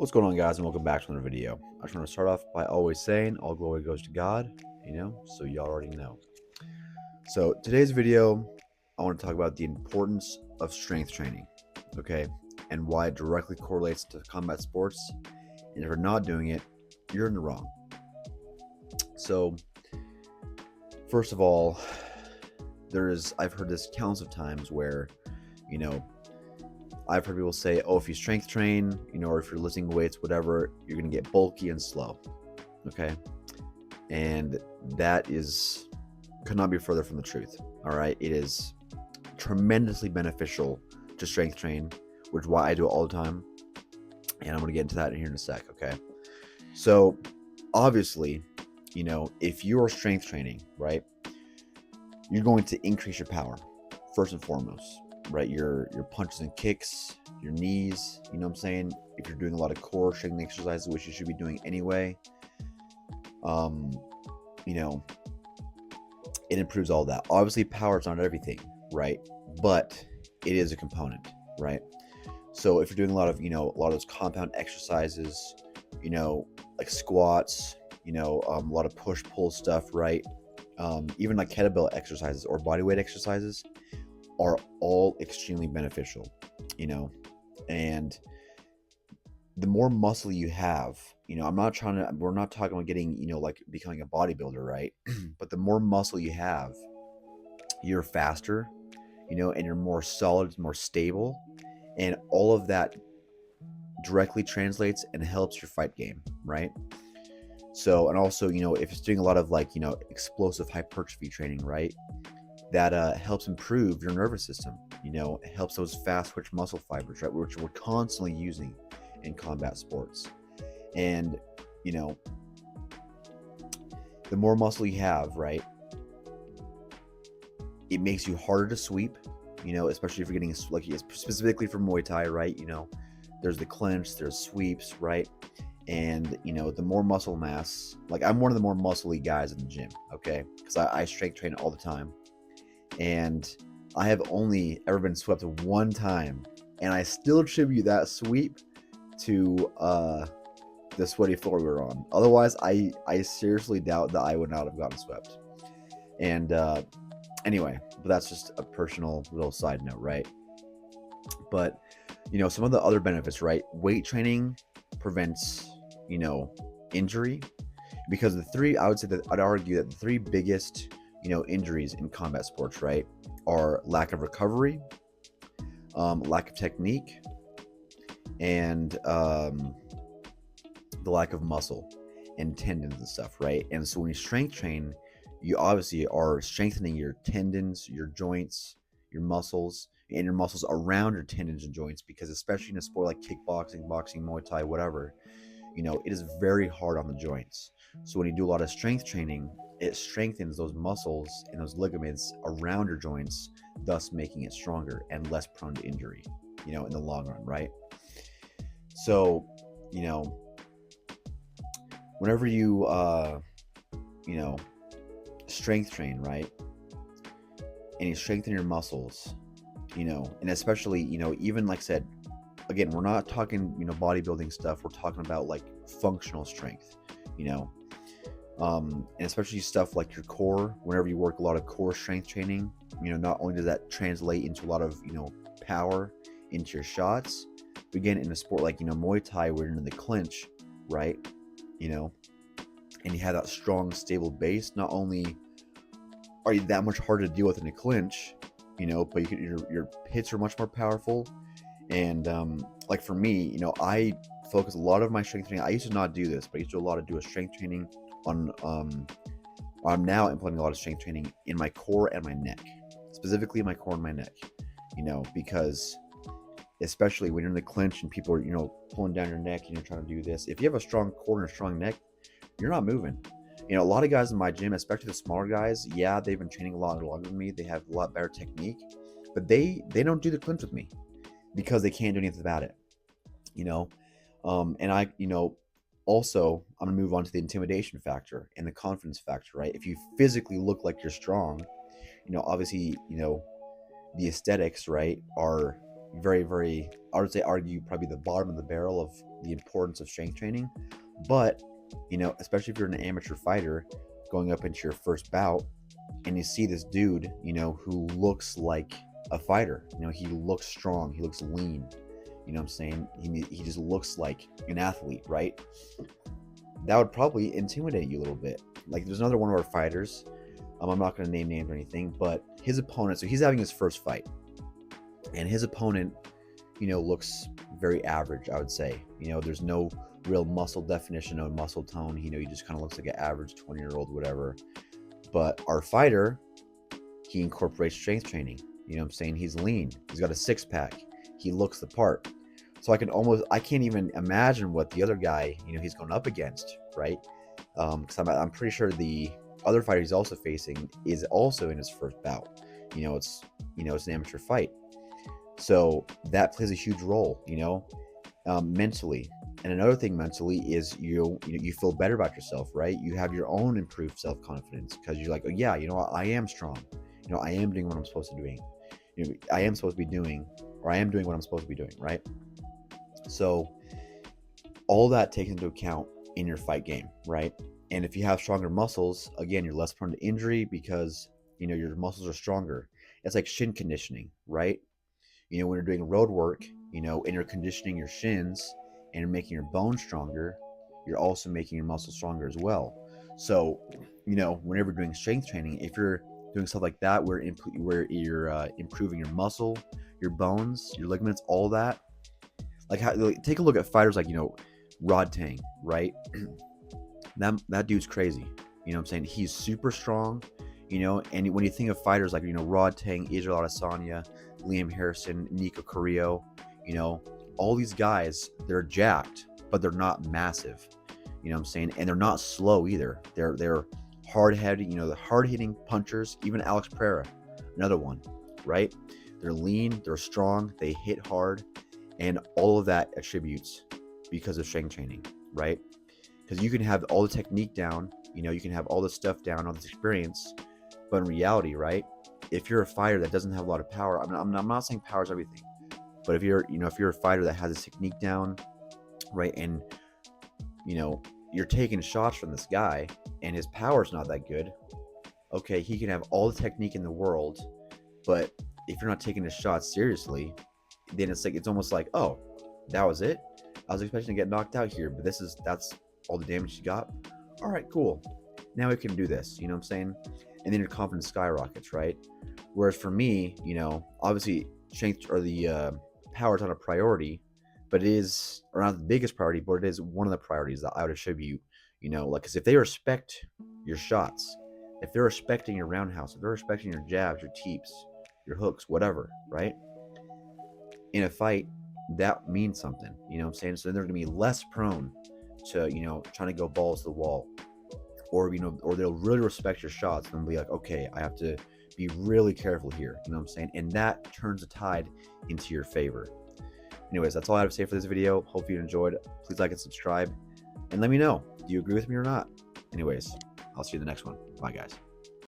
What's going on, guys, and welcome back to another video. I just want to start off by always saying all glory goes to God, so y'all already know. So today's video, I want to talk about the importance of strength training, okay, and why it directly correlates to combat sports. And if you're not doing it, you're in the wrong. So, first of all, I've heard this countless of times where, you know, I've heard people say, oh, if you strength train, or if you're lifting weights, whatever, you're going to get bulky and slow. Okay. And that could not be further from the truth. All right. It is tremendously beneficial to strength train, which is why I do it all the time. And I'm going to get into that in here in a sec. Okay. So obviously, if you're strength training, right, you're going to increase your power first and foremost. Right, your punches and kicks, your knees, you know what I'm saying? If you're doing a lot of core strengthening exercises, which you should be doing anyway, it improves all that. Obviously, power is not everything, right? But it is a component, right? So if you're doing a lot of those compound exercises, like squats, a lot of push-pull stuff, right? Even like kettlebell exercises or bodyweight exercises are all extremely beneficial, and the more muscle you have, we're not talking about getting, like becoming a bodybuilder, right? But the more muscle you have, you're faster, and you're more solid, more stable, and all of that directly translates and helps your fight game, right? So, and also, if it's doing a lot of like, explosive hypertrophy training, right? That helps improve your nervous system. It helps those fast twitch muscle fibers, right, which we're constantly using in combat sports. And the more muscle you have, right, it makes you harder to sweep. Especially if you're getting, like, specifically for Muay Thai, right? There's the clinch, there's sweeps, right? And the more muscle mass, like I'm one of the more muscly guys in the gym, okay, because I strength train all the time. And I have only ever been swept one time, and I still attribute that sweep to the sweaty floor we were on. Otherwise, I seriously doubt that I would not have gotten swept. And anyway, but that's just a personal little side note, right? But some of the other benefits, right? Weight training prevents injury, because I'd argue that the three biggest injuries in combat sports, right, are lack of recovery, lack of technique, and the lack of muscle and tendons and stuff, right? And so when you strength train, you obviously are strengthening your tendons, your joints, your muscles, and your muscles around your tendons and joints, because especially in a sport like kickboxing, boxing, Muay Thai, whatever, it is very hard on the joints. So when you do a lot of strength training, it strengthens those muscles and those ligaments around your joints, thus making it stronger and less prone to injury, in the long run, right? So, whenever you, strength train, right, and you strengthen your muscles, and especially, even like I said, again, we're not talking, bodybuilding stuff. We're talking about like functional strength, and especially stuff like your core. Whenever you work a lot of core strength training, not only does that translate into a lot of, power into your shots, but again, in a sport like, Muay Thai, where you're in the clinch, right, and you have that strong, stable base, not only are you that much harder to deal with in a clinch, but your hits are much more powerful. And like for me, I focus a lot of my strength training. I used to not do this, but I used to do a strength training on I'm now implementing a lot of strength training in my core and my neck, specifically my core and my neck, because especially when you're in the clinch and people are, pulling down your neck and you're trying to do this, if you have a strong core and a strong neck, you're not moving. A lot of guys in my gym, especially the smaller guys, yeah, they've been training a lot longer than me. They have a lot better technique, but they don't do the clinch with me because they can't do anything about it, and I, also, I'm gonna move on to the intimidation factor and the confidence factor, right? If you physically look like you're strong, obviously, the aesthetics, right, are I would say argue probably the bottom of the barrel of the importance of strength training. But, especially if you're an amateur fighter going up into your first bout and you see this dude, who looks like a fighter, he looks strong, he looks lean, what I'm saying? He just looks like an athlete, right? That would probably intimidate you a little bit. Like, there's another one of our fighters. I'm not going to name names or anything, but his opponent, so he's having his first fight, and his opponent, looks very average, I would say. There's no real muscle definition, no muscle tone. He just kind of looks like an average 20-year-old, whatever. But our fighter, he incorporates strength training. What I'm saying? He's lean. He's got a six-pack. He looks the part. So I can't even imagine what the other guy, he's going up against, right? Because I'm pretty sure the other fighter he's also facing is also in his first bout. It's an amateur fight. So that plays a huge role, mentally. And another thing mentally is you feel better about yourself, right? You have your own improved self-confidence because you're like, oh yeah, I am strong. I am doing what I'm supposed to be doing. I am supposed to be doing, or I am doing what I'm supposed to be doing, right? So all that takes into account in your fight game, right? And if you have stronger muscles, again, you're less prone to injury because, your muscles are stronger. It's like shin conditioning, right? When you're doing road work, and you're conditioning your shins and you're making your bones stronger, you're also making your muscles stronger as well. So, whenever you're doing strength training, if you're doing stuff like that, where you're improving your muscle, your bones, your ligaments, all that, take a look at fighters like, Rodtang, right? That dude's crazy. What I'm saying? He's super strong, and when you think of fighters like, Rodtang, Israel Adesanya, Liam Harrison, Nico Carrillo, all these guys, they're jacked, but they're not massive. What I'm saying? And they're not slow either. They're hard-headed, the hard-hitting punchers, even Alex Pereira, another one, right? They're lean, they're strong, they hit hard, and all of that attributes because of strength training, right? Because you can have all the technique down, you can have all this stuff down, all this experience, but in reality, right, if you're a fighter that doesn't have a lot of power, I'm not saying power is everything, but if you're a fighter that has a technique down, right, and you're taking shots from this guy and his power's not that good, okay, he can have all the technique in the world, but if you're not taking his shots seriously, then it's almost like, oh, that was it? I was expecting to get knocked out here, but that's all the damage you got. All right, cool. Now we can do this. What I'm saying? And then your confidence skyrockets, right? Whereas for me, obviously strength or the power is not a priority, but it is, or not the biggest priority, but it is one of the priorities that I would attribute, because if they respect your shots, if they're respecting your roundhouse, if they're respecting your jabs, your teeps, your hooks, whatever, right? In a fight, that means something, what I'm saying? So they're going to be less prone to, trying to go balls to the wall, or, or they'll really respect your shots and be like, okay, I have to be really careful here, what I'm saying? And that turns the tide into your favor. Anyways, that's all I have to say for this video. Hope you enjoyed. Please like and subscribe, and let me know, do you agree with me or not? Anyways, I'll see you in the next one. Bye, guys.